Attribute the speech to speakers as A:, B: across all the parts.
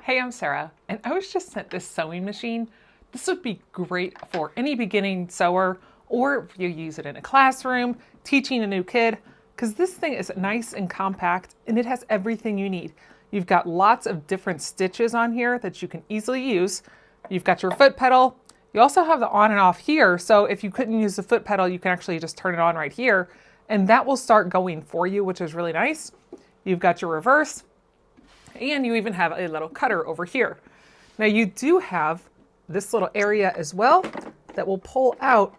A: Hey, I'm Sarah, and I was just sent this sewing machine. This would be great for any beginning sewer, or if you use it in a classroom, teaching a new kid, because this thing is nice and compact, and it has everything you need. You've got lots of different stitches on here that you can easily use. You've got your foot pedal. You also have the on and off here, so if you couldn't use the foot pedal, you can actually just turn it on right here, and that will start going for you, which is really nice. You've got your reverse, and you even have a little cutter over here. Now you do have this little area as well that will pull out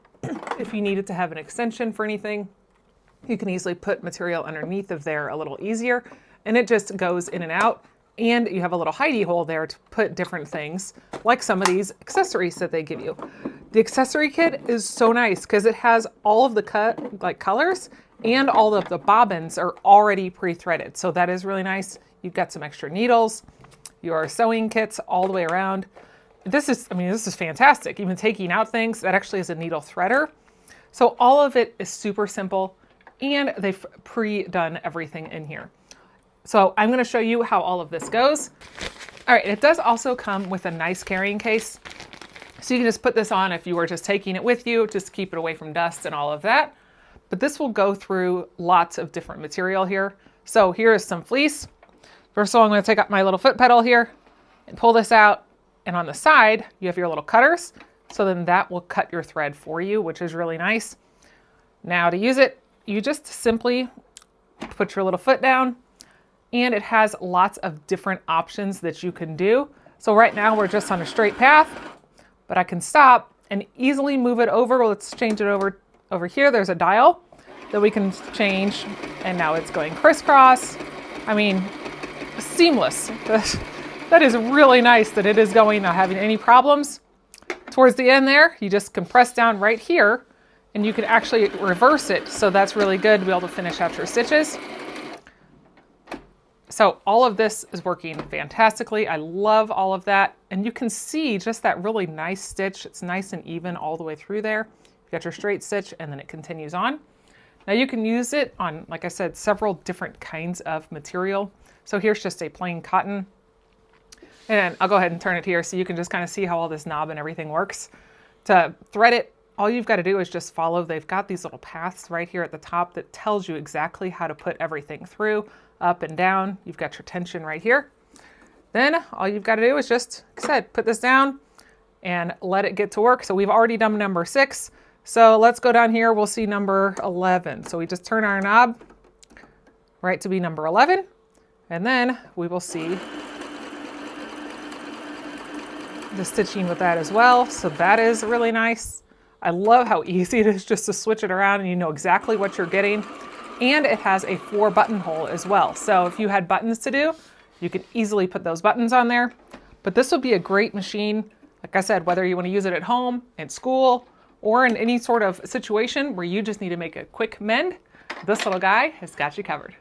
A: if you needed to have an extension for anything. You can easily put material underneath of there a little easier, and it just goes in and out. And you have a little hidey hole there to put different things, like some of these accessories that they give you. The accessory kit is so nice because it has all of the colors, and all of the bobbins are already pre-threaded. So that is really nice. You've got some extra needles, your sewing kits all the way around. This is fantastic. Even taking out things, that actually is a needle threader. So all of it is super simple, and they've pre-done everything in here. So I'm gonna show you how all of this goes. All right, it does also come with a nice carrying case. So you can just put this on if you were just taking it with you, just to keep it away from dust and all of that. But this will go through lots of different material here. So here is some fleece. First of all, I'm going to take out my little foot pedal here and pull this out. And on the side, you have your little cutters. So then that will cut your thread for you, which is really nice. Now to use it, you just simply put your little foot down, and it has lots of different options that you can do. So right now we're just on a straight path, but I can stop and easily move it over. Let's change it over here. There's a dial that we can change, and now it's going crisscross. I mean, seamless. That is really nice that it is going, not having any problems. Towards the end there, you just can press down right here, and you can actually reverse it. So that's really good to be able to finish out your stitches. So all of this is working fantastically. I love all of that. And you can see just that really nice stitch. It's nice and even all the way through there. You got your straight stitch, and then it continues on. Now you can use it on, like I said, several different kinds of material. So here's just a plain cotton. And I'll go ahead and turn it here so you can just kind of see how all this knob and everything works. To thread it, all you've got to do is just follow. They've got these little paths right here at the top that tells you exactly how to put everything through, up and down. You've got your tension right here. Then all you've got to do is just, like I said, put this down and let it get to work. So we've already done number 6. So let's go down here. We'll see number 11. So we just turn our knob right to be number 11. And then we will see the stitching with that as well. So that is really nice. I love how easy it is just to switch it around, and you know exactly what you're getting. And it has a 4 button hole as well. So if you had buttons to do, you can easily put those buttons on there. But this would be a great machine. Like I said, whether you want to use it at home, in school, or in any sort of situation where you just need to make a quick mend, this little guy has got you covered.